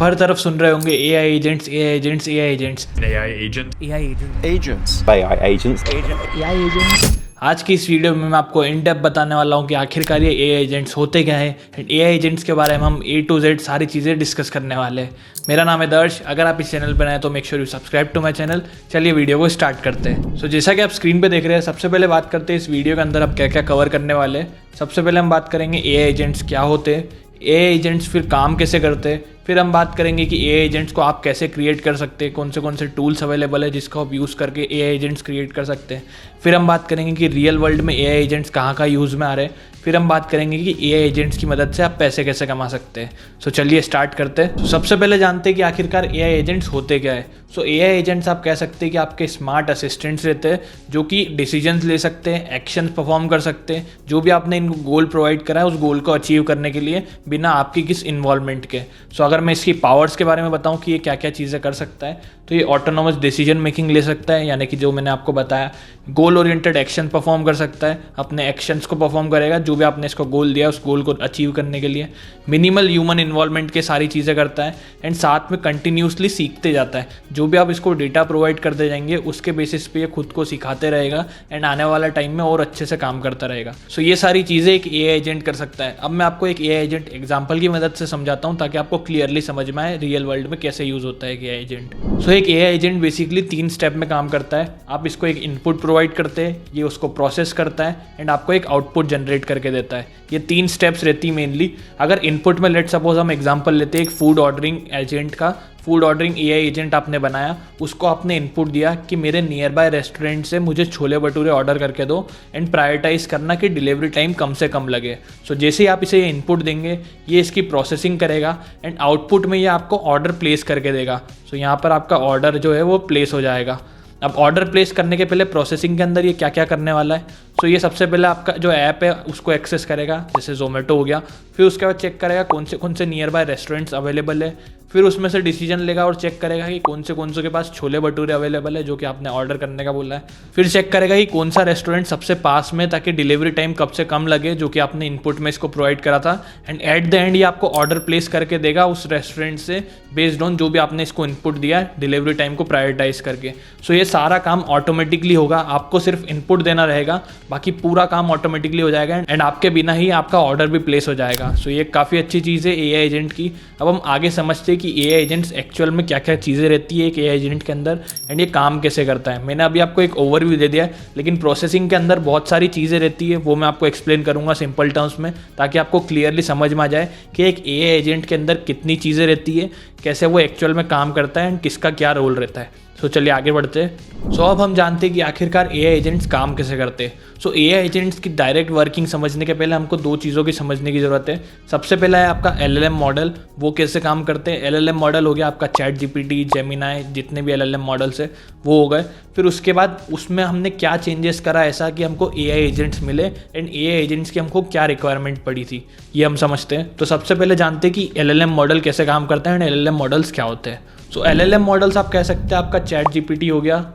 आप हर तरफ सुन रहे होंगे AI agents, AI agents, AI agents. AI agents. आज की इस वीडियो में मैं आपको इन डेप्थ बताने वाला हूँ कि आखिरकार ये AI एजेंट्स होते क्या हैं एंड AI एजेंट्स के बारे में हम A to Z सारी चीज़ें डिस्कस करने वाले हैं। मेरा नाम है दर्श। अगर आप इस चैनल पर नए हैं तो make sure you subscribe to my channel. चलिए वीडियो को स्टार्ट करते हैं। सो जैसा कि आप स्क्रीन पे देख रहे हैं, सबसे पहले बात करते हैं इस वीडियो के अंदर आप क्या क्या कवर करने वाले हैं। सबसे पहले हम बात करेंगे AI एजेंट्स क्या होते हैं, AI एजेंट्स फिर काम कैसे करते हैं, फिर हम बात करेंगे कि AI एजेंट्स को आप कैसे क्रिएट कर सकते हैं, कौन से टूल्स अवेलेबल है जिसको आप यूज़ करके AI एजेंट्स क्रिएट कर सकते हैं। फिर हम बात करेंगे कि रियल वर्ल्ड में AI एजेंट्स कहाँ यूज़ में आ रहे हैं। फिर हम बात करेंगे कि AI एजेंट्स की मदद से आप पैसे कैसे कमा सकते हैं। सो चलिए स्टार्ट करते हैं। सबसे पहले जानते हैं कि आखिरकार AI एजेंट्स होते क्या है। सो AI एजेंट्स आप कह सकते हैं कि आपके स्मार्ट असिस्टेंट्स रहते हैं जो कि डिसीजंस ले सकते हैं, एक्शंस परफॉर्म कर सकते हैं, जो भी आपने इनको गोल प्रोवाइड करा है उस गोल को अचीव करने के लिए बिना आपकी किस इन्वॉल्वमेंट के। सो अगर मैं इसकी पावर्स के बारे में बताऊं कि ये क्या क्या चीज़ें कर सकता है, तो ये ऑटोनोमस डिसीजन मेकिंग ले सकता है, यानी कि जो मैंने आपको बताया गोल ओरिएंटेड एक्शन परफॉर्म कर सकता है, अपने एक्शंस को परफॉर्म करेगा जो भी आपने इसको गोल दिया उस गोल को अचीव करने के लिए। मिनिमल ह्यूमन इन्वॉल्वमेंट के सारी चीज़ें करता है एंड साथ में कंटिन्यूसली सीखते जाता है। जो भी आप इसको डेटा प्रोवाइड करते जाएंगे उसके बेसिस पे ये खुद को सिखाते रहेगा एंड आने वाला टाइम में और अच्छे से काम करता रहेगा। सो ये सारी चीज़ें एक AI एजेंट कर सकता है। अब मैं आपको एक AI एजेंट एग्जाम्पल की मदद से समझाता हूँ ताकि आपको क्लियरली समझ में आए रियल वर्ल्ड में कैसे यूज़ होता है एक AI एजेंट। सो एक AI एजेंट बेसिकली 3 स्टेप में काम करता है। आप इसको एक इनपुट प्रोवाइड करते हैं, ये उसको प्रोसेस करता है एंड आपको एक आउटपुट जनरेट करके देता है। ये 3 स्टेप्स रहती है मेनली। अगर इनपुट में लेट सपोज हम एग्जांपल लेते हैं एक फूड ऑर्डरिंग एजेंट का, फूड ऑर्डरिंग AI एजेंट आपने बनाया, उसको आपने इनपुट दिया कि मेरे नियर बाय रेस्टोरेंट से मुझे छोले भटूरे ऑर्डर करके दो एंड प्रायोरिटाइज करना कि डिलीवरी टाइम कम से कम लगे। सो जैसे ही आप इसे इनपुट देंगे ये इसकी प्रोसेसिंग करेगा एंड आउटपुट में ये आपको ऑर्डर प्लेस करके देगा। सो यहाँ पर आपका ऑर्डर जो है वो प्लेस हो जाएगा। अब ऑर्डर प्लेस करने के पहले प्रोसेसिंग के अंदर ये क्या क्या करने वाला है। सो ये सबसे पहले आपका जो ऐप है उसको एक्सेस करेगा, जैसे जोमेटो हो गया। फिर उसके बाद चेक करेगा कौन से नियर बाय रेस्टोरेंट्स अवेलेबल है। फिर उसमें से डिसीजन लेगा और चेक करेगा कि कौन से के पास छोले भटूरे अवेलेबल है जो कि आपने ऑर्डर करने का बोला है। फिर चेक करेगा कि कौन सा रेस्टोरेंट सबसे पास में ताकि डिलीवरी टाइम कब से कम लगे जो कि आपने इनपुट में इसको प्रोवाइड करा था। एंड एट द एंड ये आपको ऑर्डर प्लेस करके देगा उस रेस्टोरेंट से बेस्ड ऑन जो भी आपने इसको इनपुट दिया है डिलीवरी टाइम को प्रायोरिटाइज करके। सो ये सारा काम ऑटोमेटिकली होगा, आपको सिर्फ इनपुट देना रहेगा, बाकी पूरा काम ऑटोमेटिकली हो जाएगा एंड आपके बिना ही आपका ऑर्डर भी प्लेस हो जाएगा। सो ये काफ़ी अच्छी चीज़ है AI एजेंट की। अब हम आगे समझते हैं कि AI एजेंट्स एक्चुअल में क्या क्या चीज़ें रहती है एक AI एजेंट के अंदर एंड ये काम कैसे करता है। मैंने अभी आपको एक ओवरव्यू दे दिया है, लेकिन प्रोसेसिंग के अंदर बहुत सारी चीज़ें रहती है, वो मैं आपको एक्सप्लेन करूँगा सिंपल टर्म्स में ताकि आपको क्लियरली समझ में आ जाए कि एक AI एजेंट के अंदर कितनी चीज़ें रहती है, कैसे वो एक्चुअल में काम करता है एंड किसका क्या रोल रहता है। सो चलिए आगे बढ़ते हैं। सो अब हम जानते हैं कि आखिरकार AI एजेंट्स काम कैसे करते हैं। सो AI एजेंट्स की डायरेक्ट वर्किंग समझने के पहले हमको 2 चीज़ों की समझने की ज़रूरत है। सबसे पहला है आपका LLM मॉडल, वो कैसे काम करते हैं। LLM मॉडल हो गया आपका ChatGPT, जेमिनाई, जितने भी LLM मॉडल्स है वो हो गए। फिर उसके बाद उसमें हमने क्या चेंजेस करा ऐसा कि हमको AI एजेंट्स मिले एंड AI एजेंट्स की हमको क्या रिक्वायरमेंट पड़ी थी, ये हम समझते हैं। तो सबसे पहले जानते हैं कि LLM मॉडल कैसे काम करता है एंड LLM मॉडल्स क्या होते हैं। सो LLM मॉडल्स आप कह सकते हैं आपका ChatGPT हो गया,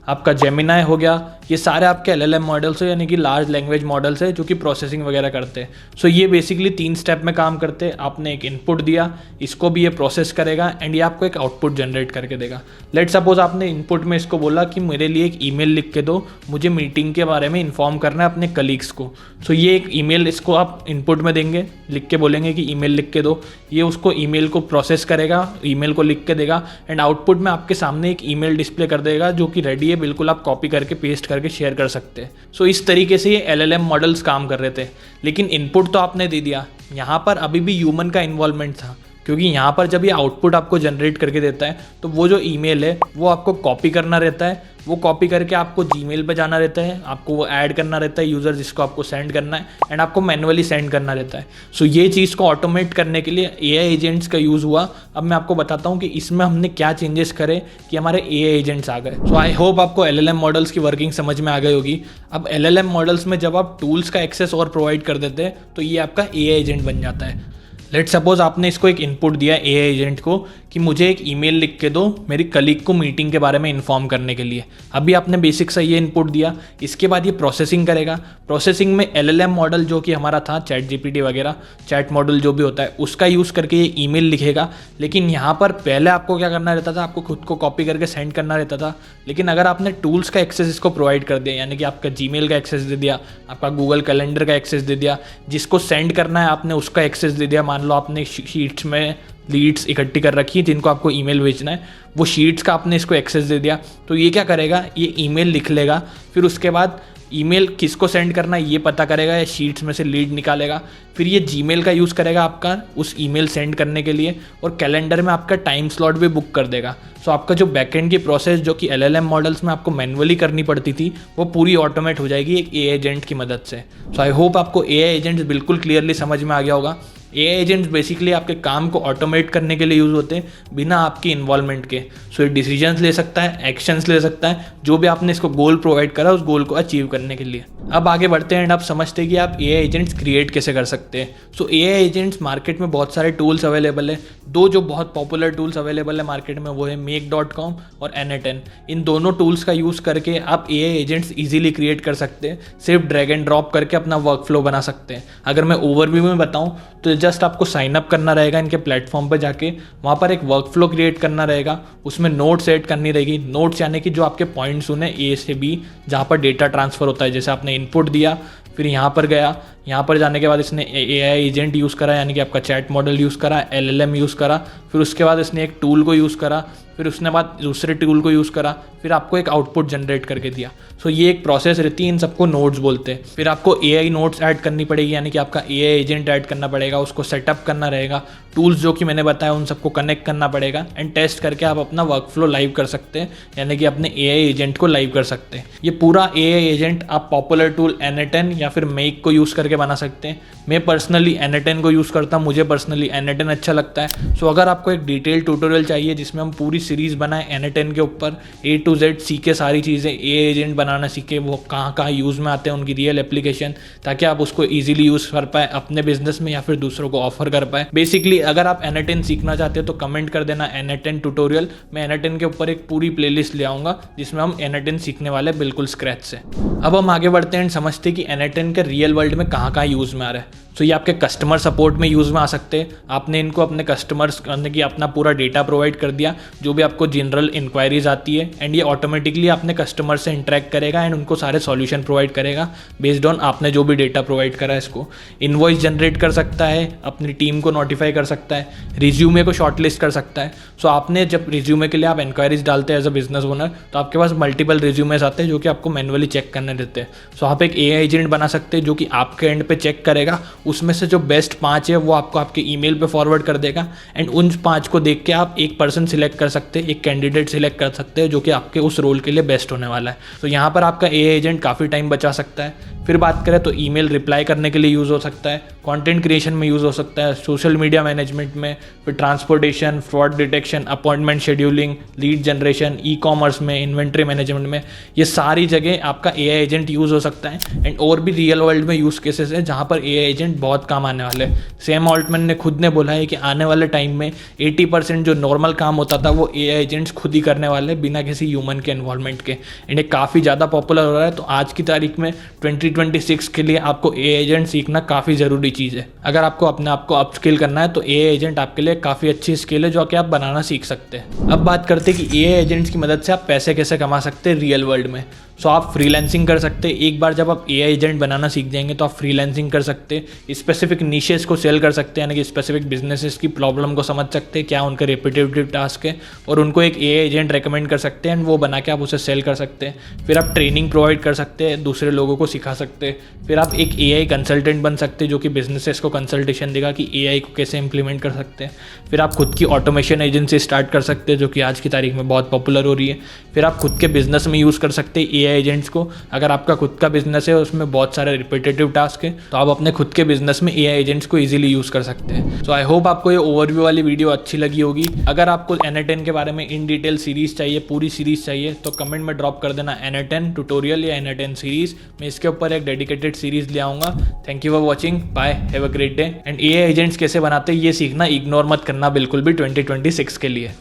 आपका जेमिनाई हो गया, ये सारे आपके LLM मॉडल्स है, यानी कि लार्ज लैंग्वेज मॉडल्स है जो कि प्रोसेसिंग वगैरह करते हैं। सो ये बेसिकली 3 स्टेप में काम करते हैं। आपने एक इनपुट दिया, इसको भी ये प्रोसेस करेगा एंड ये आपको एक आउटपुट जनरेट करके देगा। लेट सपोज आपने इनपुट में इसको बोला कि मेरे लिए एक ईमेल लिख के दो, मुझे मीटिंग के बारे में इन्फॉर्म करना है अपने कलीग्स को। सो ये एक ईमेल इसको आप इनपुट में देंगे, लिख के बोलेंगे कि ईमेल लिख के दो, ये उसको ईमेल को प्रोसेस करेगा, ईमेल को लिख के देगा एंड आउटपुट में आपके सामने एक ईमेल डिस्प्ले कर देगा जो कि रेडी है, बिल्कुल आप कॉपी करके पेस्ट करके शेयर कर सकते हैं। सो इस तरीके से ये LLM मॉडल्स काम कर रहे थे। लेकिन इनपुट तो आपने दे दिया, यहाँ पर अभी भी ह्यूमन का इन्वॉल्वमेंट था, क्योंकि यहाँ पर जब ये आउटपुट आपको जनरेट करके देता है तो वो जो ईमेल है वो आपको कॉपी करना रहता है, वो कॉपी करके आपको Gmail पे जाना रहता है, आपको वो ऐड करना रहता है यूज़र जिसको आपको सेंड करना है एंड आपको मैनुअली सेंड करना रहता है। सो ये चीज़ को ऑटोमेट करने के लिए AI एजेंट्स का यूज़ हुआ। अब मैं आपको बताता हूँ कि इसमें हमने क्या चेंजेस करे कि हमारे AI एजेंट्स आ गए। सो आई होप आपको LLM मॉडल्स की वर्किंग समझ में आ गई होगी। अब LLM मॉडल्स में जब आप टूल्स का एक्सेस और प्रोवाइड कर देते हैं तो ये आपका AI एजेंट बन जाता है। लेट्स सपोज आपने इसको एक इनपुट दिया एआई एजेंट को कि मुझे एक ईमेल लिख के दो मेरी कलीग को मीटिंग के बारे में इन्फॉर्म करने के लिए। अभी आपने बेसिक सा ये इनपुट दिया, इसके बाद ये प्रोसेसिंग करेगा। प्रोसेसिंग में एलएलएम मॉडल जो कि हमारा था चैट जीपीटी वगैरह, चैट मॉडल जो भी होता है उसका यूज़ करके ये ईमेल लिखेगा। लेकिन यहाँ पर पहले आपको क्या करना रहता था, आपको खुद को कॉपी करके सेंड करना रहता था। लेकिन अगर आपने टूल्स का एक्सेस इसको प्रोवाइड कर दिया, यानी कि आपका जीमेल का एक्सेस दे दिया, आपका गूगल कैलेंडर का एक्सेस दे दिया, जिसको सेंड करना है आपने उसका एक्सेस दे दिया। मान लो आपने शीट्स में लीड्स इकट्ठी कर रखी है जिनको आपको ईमेल भेजना है, वो शीट्स का आपने इसको एक्सेस दे दिया, तो ये क्या करेगा, ये ईमेल लिख लेगा। फिर उसके बाद ईमेल किसको सेंड करना है ये पता करेगा, या शीट्स में से लीड निकालेगा। फिर ये जीमेल का यूज़ करेगा आपका उस ईमेल सेंड करने के लिए, और कैलेंडर में आपका टाइम स्लॉट भी बुक कर देगा। सो आपका जो बैकएंड की प्रोसेस जो कि एलएलएम मॉडल्स में आपको मैन्युअली करनी पड़ती थी, वो पूरी ऑटोमेट हो जाएगी एक एआई एजेंट की मदद से। सो आई होप आपको एआई एजेंट्स बिल्कुल क्लियरली समझ में आ गया होगा। एआई एजेंट्स बेसिकली आपके काम को ऑटोमेट करने के लिए यूज़ होते हैं बिना आपकी इन्वॉल्वमेंट के। सो ये डिसीजंस ले सकता है, एक्शंस ले सकता है, जो भी आपने इसको गोल प्रोवाइड करा उस गोल को अचीव करने के लिए। अब आगे बढ़ते हैं एंड आप समझते हैं कि आप एआई एजेंट्स क्रिएट कैसे कर सकते हैं। सो एआई एजेंट्स मार्केट में बहुत सारे टूल्स अवेलेबल है। दो जो बहुत पॉपुलर टूल्स अवेलेबल है मार्केट में वो है make.com और n8n। इन दोनों टूल्स का यूज़ करके आप एआई एजेंट्स इजीली क्रिएट कर सकते हैं, सिर्फ ड्रैग एंड ड्रॉप करके अपना वर्क फ्लो बना सकते हैं। अगर मैं ओवरव्यू में बताऊं तो जस्ट आपको साइन अप करना रहेगा इनके प्लेटफॉर्म पर जाके, वहाँ पर एक वर्क फ्लो क्रिएट करना रहेगा, उसमें नोट्स ऐड करनी रहेगी। नोट्स यानी कि जो आपके पॉइंट्स उन्हें ए से बी जहाँ पर डेटा ट्रांसफ़र होता है, जैसे आपने इनपुट दिया फिर यहाँ पर गया, यहाँ पर जाने के बाद इसने एआई एजेंट यूज़ करा, यानी कि आपका चैट मॉडल यूज़ करा, एलएलएम यूज़ करा, फिर उसके बाद इसने एक टूल को यूज़ करा, फिर उसने बाद दूसरे टूल को यूज़ करा, फिर आपको एक आउटपुट जनरेट करके दिया। सो ये एक प्रोसेस रहती है, इन सबको नोट्स बोलते हैं। फिर आपको एआई नोट्स ऐड करनी पड़ेगी, यानी कि आपका एआई एजेंट ऐड करना पड़ेगा, उसको सेटअप करना रहेगा, टूल्स जो कि मैंने बताया उन सबको कनेक्ट करना पड़ेगा एंड टेस्ट करके आप अपना वर्क फ्लो लाइव कर सकते हैं, यानी कि अपने एआई एजेंट को लाइव कर सकते हैं। ये पूरा एआई एजेंट आप पॉपुलर टूल n8n या फिर मेक को यूज़ करके बना सकते हैं। मैं पर्सनली n8n को यूज़ करता हूँ, मुझे पर्सनली n8n अच्छा लगता है। सो अगर आपको एक डिटेल ट्यूटोरियल चाहिए जिसमें हम पूरी सीरीज़ बनाएं n8n के ऊपर, A to Z सीखे सारी चीज़ें, एआई एजेंट बनाना सीखे, वो कहाँ कहाँ यूज़ में आते हैं, उनकी रियल एप्लीकेशन, ताकि आप उसको ईजिली यूज़ कर पाए अपने बिजनेस में या फिर दूसरों को ऑफर कर पाए। बेसिकली अगर आप n8n सीखना चाहते हो तो कमेंट कर देना n8n ट्यूटोरियल, मैं n8n के ऊपर एक पूरी प्लेलिस्ट ले आऊँगा जिसमें हम n8n सीखने वाले बिल्कुल स्क्रैच से। अब हम आगे बढ़ते हैं, समझते हैं कि n8n के रियल वर्ल्ड में कहाँ कहाँ यूज़ में आ रहा है। सो ये आपके कस्टमर सपोर्ट में यूज़ में आ सकते हैं। आपने इनको अपने कस्टमर्स करने की अपना पूरा डेटा प्रोवाइड कर दिया, जो भी आपको जनरल इंक्वायरीज आती है, एंड ये ऑटोमेटिकली अपने कस्टमर से इंटरेक्ट करेगा एंड उनको सारे सॉल्यूशन प्रोवाइड करेगा बेस्ड ऑन आपने जो भी डेटा प्रोवाइड करा है। इसको इनवॉइस जनरेट कर सकता है, अपनी टीम को नोटिफाई कर सकता है, रिज्यूमे को शॉर्टलिस्ट कर सकता है। सो आपने जब रिज्यूमे के लिए आप इंक्वायरीज डालते हैं एज अ बिजनेस ओनर, तो आपके पास मल्टीपल रिज्यूमेस आते हैं जो कि आपको मैनुअली चेक करने देते हैं। सो आप एक एआई एजेंट बना सकते हैं जो कि आपके एंड पे चेक करेगा, उसमें से जो बेस्ट 5 है वो आपको आपके ईमेल पे फॉरवर्ड कर देगा, एंड उन 5 को देख के आप एक पर्सन सिलेक्ट कर सकते हैं, एक कैंडिडेट सिलेक्ट कर सकते हैं जो कि आपके उस रोल के लिए बेस्ट होने वाला है। तो यहाँ पर आपका एआई एजेंट काफ़ी टाइम बचा सकता है। फिर बात करें तो ईमेल रिप्लाई करने के लिए यूज़ हो सकता है, कंटेंट क्रिएशन में यूज़ हो सकता है, सोशल मीडिया मैनेजमेंट में, फिर transportation, fraud detection, appointment scheduling, lead generation, e commerce में, इन्वेंट्री मैनेजमेंट में, ये सारी जगह आपका एआई एजेंट यूज़ हो सकता है। एंड और भी रियल वर्ल्ड में यूज़ केसेस है जहाँ पर एआई एजेंट बहुत काम आने वाले हैं। सैम ऑल्टमैन ने खुद ने बोला है कि आने वाले टाइम में 80% जो नॉर्मल काम होता था वो एआई एजेंट्स खुद ही करने वाले हैं बिना किसी ह्यूमन के इन्वॉल्वमेंट के। एंड ये काफ़ी ज़्यादा पॉपुलर हो रहा है। तो आज की तारीख में 2026 के लिए आपको एआई एजेंट सीखना काफ़ी ज़रूरी चीज़ है। अगर आपको अपने आप को अपस्किल करना है तो एआई एजेंट आपके लिए काफ़ी अच्छी स्किल है जो कि आप बनाना सीख सकते हैं। अब बात करते हैं कि एआई एजेंट्स की मदद से आप पैसे कैसे कमा सकते हैं रियल वर्ल्ड में। सो आप फ्रीलांसिंग कर सकते हैं। एक बार जब आप एआई एजेंट बनाना सीख जाएंगे तो आप फ्रीलांसिंग कर सकते हैं, स्पेसिफिक निशेस को सेल कर सकते हैं, यानी कि स्पेसिफिक बिजनेसेस की प्रॉब्लम को समझ सकते हैं, क्या उनका रिपीटेटिव टास्क है, और उनको एक एआई एजेंट रेकमेंड कर सकते हैं एंड वो बना के आप उसे सेल कर सकते हैं। फिर आप ट्रेनिंग प्रोवाइड कर सकते हैं, दूसरे लोगों को सिखा सकते हैं। फिर आप एक एआई कंसल्टेंट बन सकते हैं जो कि बिजनेसेस को कंसल्टेशन देगा कि एआई को कैसे इंप्लीमेंट कर सकते हैं। फिर आप खुद की ऑटोमेशन एजेंसी स्टार्ट कर सकते हैं जो कि आज की तारीख में बहुत पॉपुलर हो रही है। फिर आप खुद के बिजनेस में यूज़ कर सकते हैं AI एजेंट्स को। अगर आपका खुद का बिजनेस है, उसमें बहुत सारे रिपीटेटिव टास्क है, तो आप अपने खुद के बिजनेस में AI एजेंट्स को इजीली यूज़ कर सकते हैं। सो आई होप आपको ये ओवरव्यू वाली वीडियो अच्छी लगी होगी। अगर आपको N10 के बारे में इन डिटेल सीरीज चाहिए, पूरी सीरीज चाहिए, तो कमेंट में ड्रॉप कर देना N10 ट्यूटोरियल या N10 सीरीज। मैं इसके ऊपर एक डेडिकेटेड सीरीज ले आऊँगा। Thank you for watching, bye, have a great day. And AI agents कैसे बनाते हैं ये सीखना इग्नोर मत करना बिल्कुल भी 2026 के लिए।